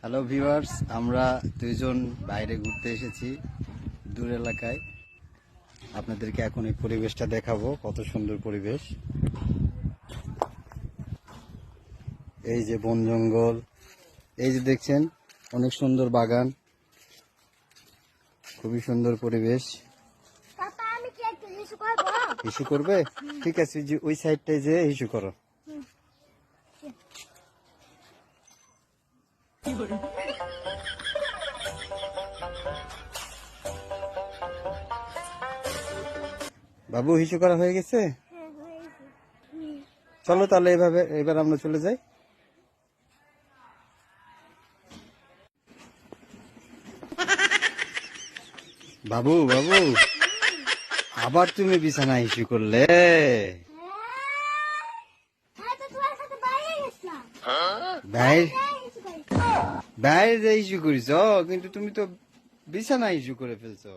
Hello viewers, আমরা দুইজন বাইরে ঘুরতে এসেছি দূর এলাকায়। আপনাদেরকে এখন এই পরিবেশটা দেখাবো, কত সুন্দর পরিবেশ। এই যে বন জঙ্গল, এই যে দেখছেন অনেক সুন্দর বাগান, খুবই সুন্দর পরিবেশ। হিসু করবে? ঠিক আছে, যে ওই সাইডটায় যে হিসু করো। বাবু, হিসু করা হয়ে গেছে? চলো তাহলে এভাবে এবার আমরা চলে যাই। বাবু বাবু, আবার তুমি বিছানা হিসু করলে? বাইরে ইস্যু করিস, কিন্তু তুমি তো বিছানা ইস্যু করে ফেলছো।